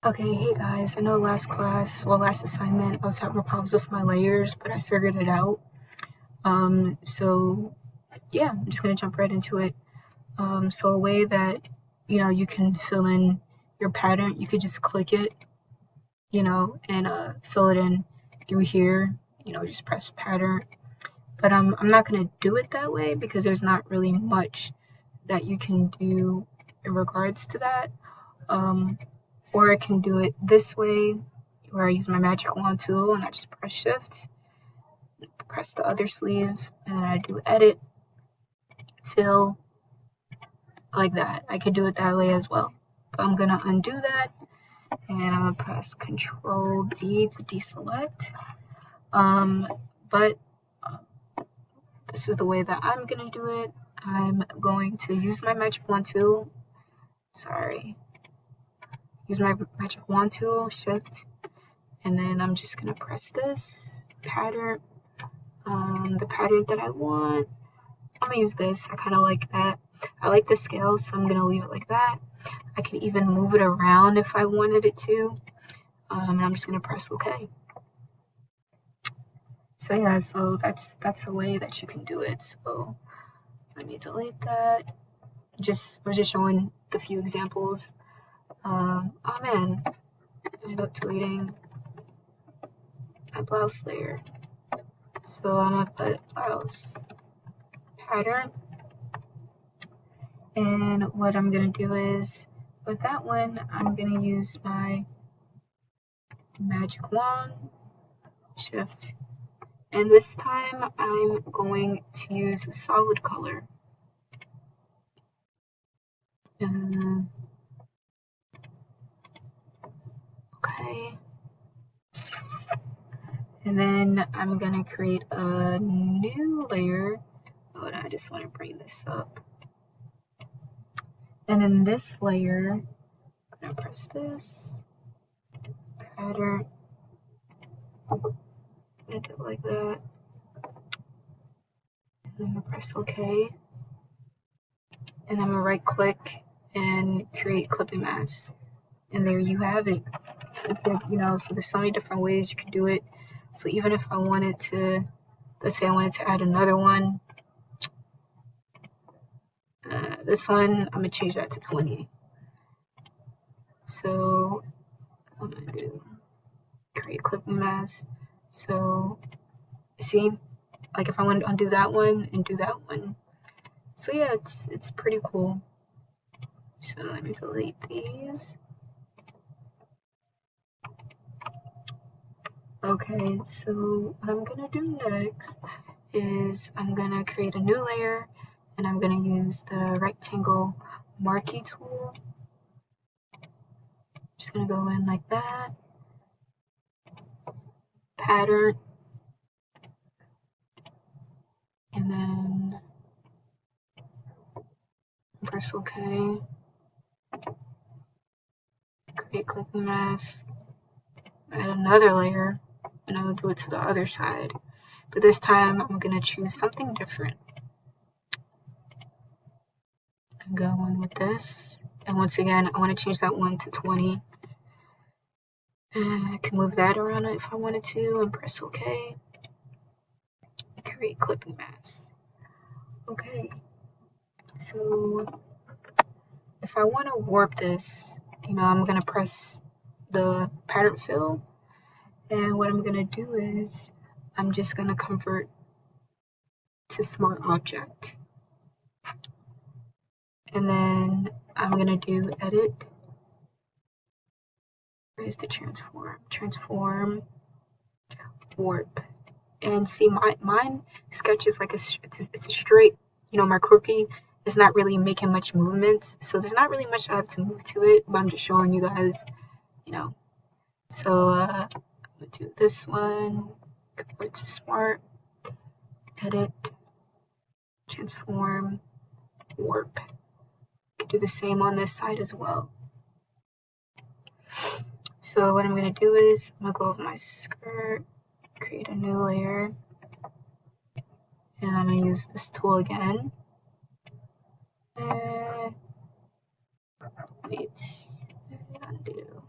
Okay, hey guys, I know last assignment, I was having problems with my layers, but I figured it out. So yeah, I'm just gonna jump right into it. So a way that, you can fill in your pattern, you could just click it, and fill it in through here, just press pattern. But I'm not gonna do it that way because there's not really much that you can do in regards to that. Um, or I can do it this way where I use my magic wand tool and I just press shift, press the other sleeve, and then I do edit, fill, like that. I could do it that way as well. But I'm gonna undo that and I'm gonna press Control D to deselect. But this is the way that I'm gonna do it. I'm going to use my magic wand tool. Use my magic wand tool, shift, and then I'm just gonna press this pattern, the pattern that I want. I'm gonna use this. I kind of like that. I like the scale, so I'm gonna leave it like that. I can even move it around if I wanted it to. And I'm just gonna press OK. So yeah, so that's a way that you can do it. So let me delete that. We're just showing the few examples. Oh man, I ended up deleting my blouse layer. So I'm gonna put blouse pattern. And what I'm gonna do is, with that one, I'm gonna use my magic wand, shift, and this time I'm going to use a solid color. Okay. And then I'm gonna create a new layer. Oh, I just want to bring this up. And in this layer, I'm gonna press this pattern. I'm gonna do it like that. And then I'm gonna press OK. And I'm gonna right click and create clipping mask. And there you have it. So there's so many different ways you can do it. So even if I wanted to, let's say I wanted to add another one, this one, I'm gonna change that to 20. So I'm gonna do create clipping mask. So see, like if I want to undo that one and do that one. So yeah, it's pretty cool. So let me delete these. Okay, so what I'm gonna do next is I'm gonna create a new layer and I'm gonna use the rectangle marquee tool. Just gonna go in like that, pattern, and then press OK, create clipping mask, add another layer, and I'm gonna do it to the other side. But this time I'm gonna choose something different. I'm going with this. And once again, I want to change that one to 20. And I can move that around if I wanted to and press OK. Create clipping mask. Okay. So if I want to warp this, I'm going to press the pattern fill. And what I'm going to do is I'm just going to convert to smart object. And then I'm going to do edit. Where's the transform? Transform, warp. And see, mine sketch is like it's a straight, my crooked is not really making much movements. So there's not really much I have to move to it, but I'm just showing you guys, So I'm gonna do this one, convert to smart, edit, transform, warp. Could do the same on this side as well. So what I'm gonna do is I'm gonna go over my skirt, create a new layer, and I'm gonna use this tool again. Wait, undo.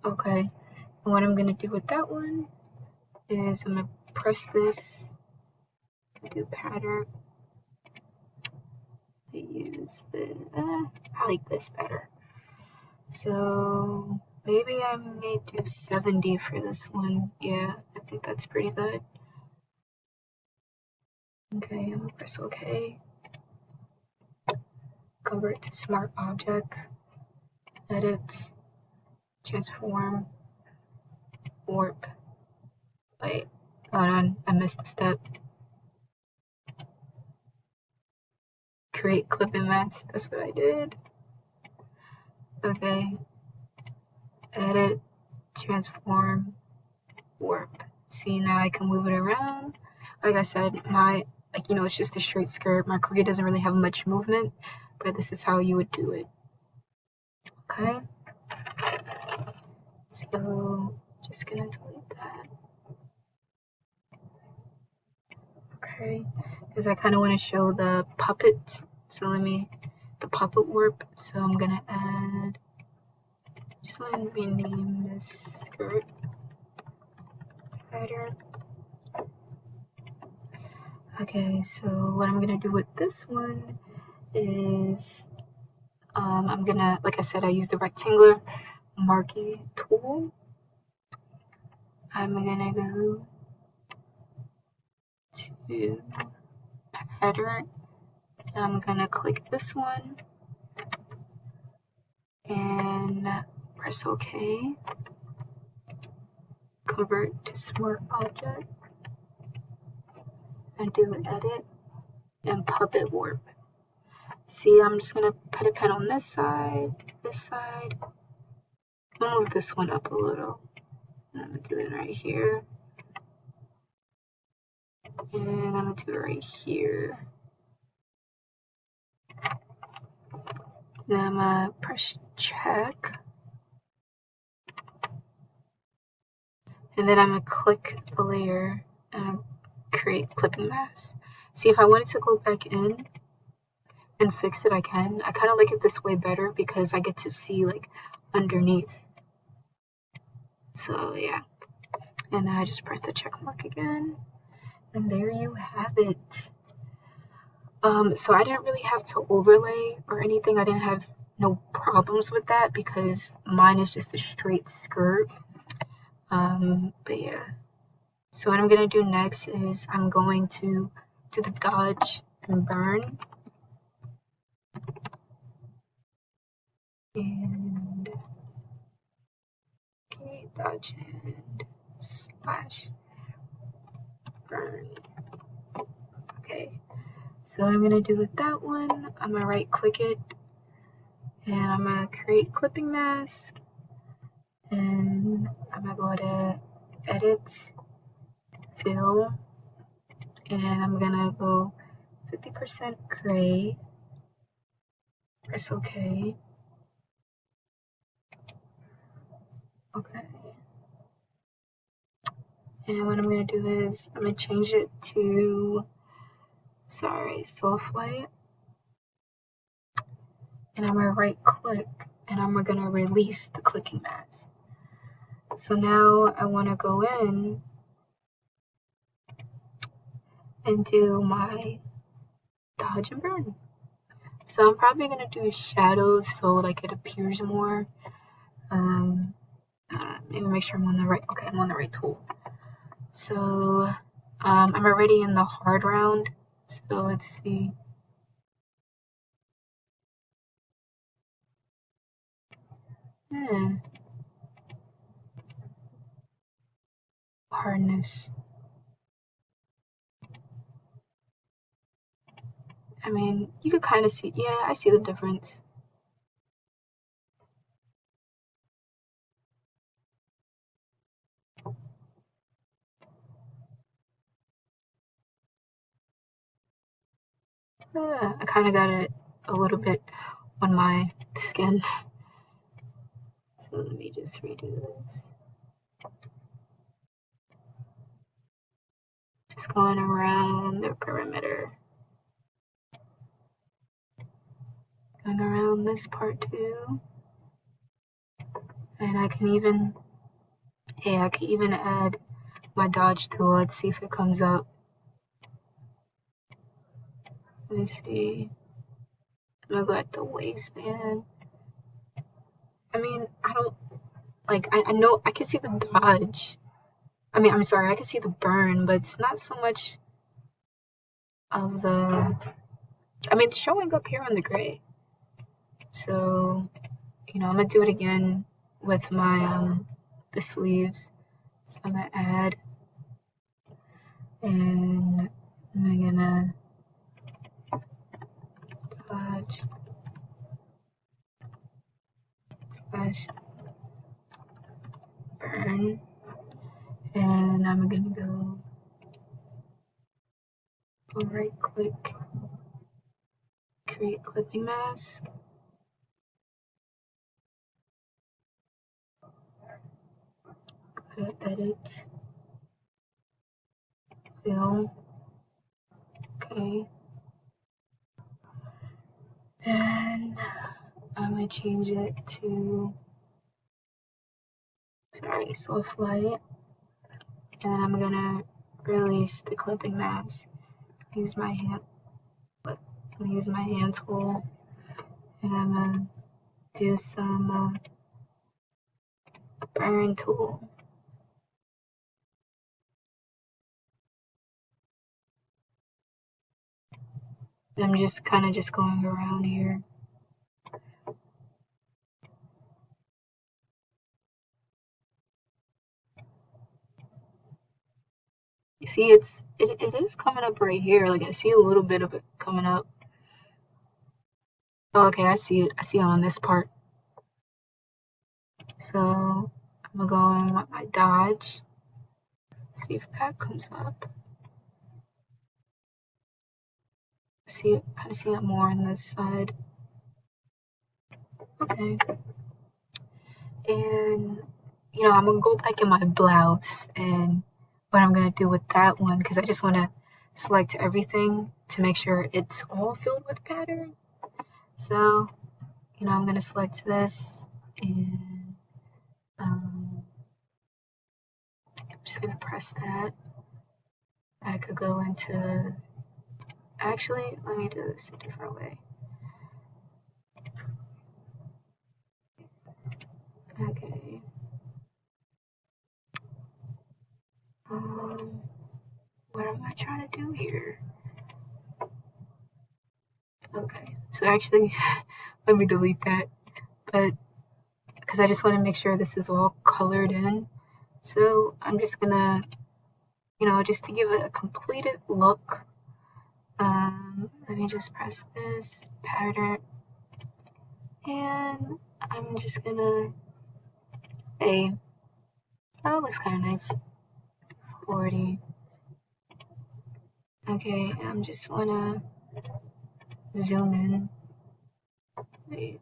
Okay, and what I'm gonna do with that one is I'm gonna press this, do pattern. I use the, I like this better. So maybe I may do 70 for this one. Yeah, I think that's pretty good. Okay, I'm gonna press OK. Convert to smart object. Edit. Transform. Warp. Wait, hold on, I missed a step. Create clip and mask, that's what I did. Okay. Edit. Transform. Warp. See, now I can move it around. Like I said, it's just a straight skirt. My Krita doesn't really have much movement, but this is how you would do it. Okay. So just gonna delete that. Okay, because I kind of want to show the puppet. So the puppet warp. So I'm gonna add. Just want to rename this skirt pattern. Okay, so what I'm gonna do with this one is I'm gonna, like I said, I use the rectangular marquee tool. I'm gonna go to pattern, and I'm gonna click this one and press OK. Convert to smart object and do edit and puppet warp. See, I'm just gonna put a pen on this side. I'll move this one up a little. I'm gonna do it right here. And I'm gonna do it right here. Then I'm gonna press check. And then I'm gonna click the layer and create clipping mask. See, if I wanted to go back in and fix it, I can. I kind of like it this way better because I get to see like underneath. So yeah. And then I just press the check mark again. And there you have it. So I didn't really have to overlay or anything. I didn't have no problems with that because mine is just a straight skirt. But yeah. So what I'm gonna do next is I'm going to do the dodge and burn. And okay, dodge and slash burn. Okay. So what I'm gonna do with that one, I'm gonna right click it and I'm gonna create clipping mask. And I'm gonna go to edit, fill, and I'm gonna go 50% gray, press OK. Okay. And what I'm gonna do is I'm gonna change it to, soft light. And I'm gonna right click and I'm gonna release the clicking mask. So now I wanna go in and do my dodge and burn. So I'm probably gonna do shadows so like it appears more. Maybe make sure I'm on the right, okay, I'm on the right tool. So I'm already in the hard round. So let's see. Hardness. I mean, you could kind of see, yeah, I see the difference. I kind of got it a little bit on my skin. So let me just redo this. Just going around the perimeter. Going around this part too. And I can even, hey, I can even add my dodge tool. Let's see if it comes up. Let me see. I'm gonna go at the waistband. I mean, I don't, like, I know, I can see the dodge. I mean, I'm sorry, I can see the burn, but it's not so much of the, I mean, it's showing up here on the gray. So, you know, I'm gonna do it again with my, the sleeves. So I'm gonna add, and I'm gonna dodge slash burn, and I'm gonna go right click, create clipping mask. Go to edit, fill, okay. And I'm gonna change it to, sorry, soft light. And then I'm gonna release the clipping mask. Use my hand, I'm gonna use my hand tool, and I'm gonna do some burn tool. And I'm just kind of just going around here. You see, it is coming up right here. Like I see a little bit of it coming up. Oh, okay, I see it. I see it on this part. So I'm gonna go in with my dodge. See if that comes up. See it, kind of see it more on this side. Okay. And you know, I'm gonna go back in my blouse and what I'm gonna do with that one, because I just want to select everything to make sure it's all filled with pattern. So, you know, I'm gonna select this, and I'm just gonna press that. I could go into, actually, let me do this a different way. Okay. What am I trying to do here? Okay, so actually, let me delete that. But because I just want to make sure this is all colored in. So I'm just gonna, you know, just to give it a completed look, let me just press this pattern, and I'm just gonna, hey, that looks kind of nice. 40. Okay, I'm just wanna zoom in. Wait,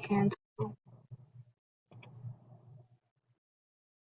hands